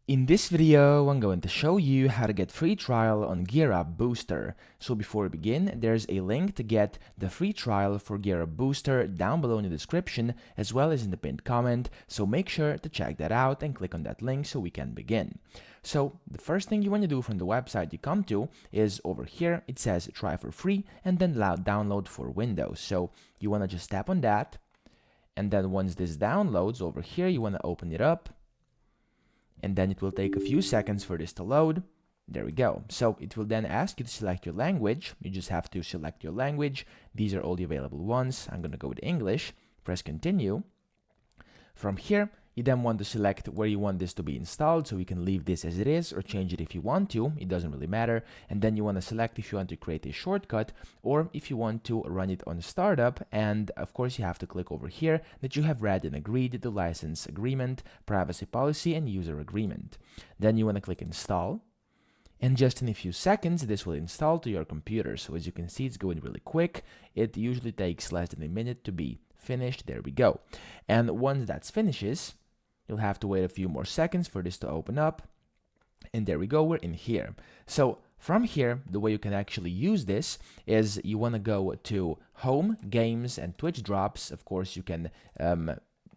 In this video, I'm going to show you how to get free trial on GearUp Booster. So before we begin, there's a link to get the free trial for GearUp Booster down below in the description as well as in the pinned comment, so make sure to check that out and click on that link so we can begin. So the first thing you want to do from the website you come to is over here, it says try for free and then download for Windows. So you want to just tap on that, and then once this downloads over here, you want to open it up. And then it will take a few seconds for this to load. There we go. So it will then ask you to select your language. You just have to select your language. These are all the available ones. I'm going to go with English. Press continue. From here, you then want to select where you want this to be installed, so you can leave this as it is or change it if you want to. It doesn't really matter. And then you want to select if you want to create a shortcut or if you want to run it on startup. And of course, you have to click over here that you have read and agreed the license agreement, privacy policy, and user agreement. Then you want to click install. And just in a few seconds, this will install to your computer. So as you can see, it's going really quick. It usually takes less than a minute to be finished. There we go. And once that finishes, you'll have to wait a few more seconds for this to open up. And there we go, we're in here. So from here, the way you can actually use this is you want to go to Home, Games, and Twitch Drops. Of course, you can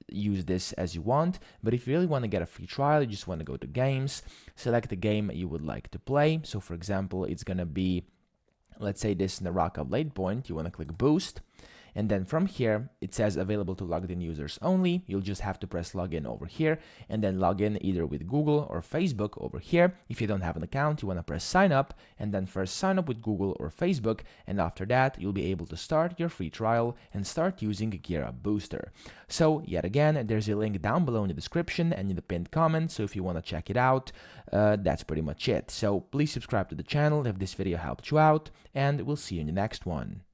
use this as you want, but if you really want to get a free trial, you just want to go to Games, select the game you would like to play. So for example, it's going to be, let's say this Naraka Blade Point. You want to click Boost. And then from here, it says available to logged in users only. You'll just have to press login over here and then log in either with Google or Facebook over here. If you don't have an account, you want to press sign up and then first sign up with Google or Facebook. And after that, you'll be able to start your free trial and start using GearUp Booster. So yet again, there's a link down below in the description and in the pinned comment. So if you want to check it out, that's pretty much it. So please subscribe to the channel if this video helped you out, and we'll see you in the next one.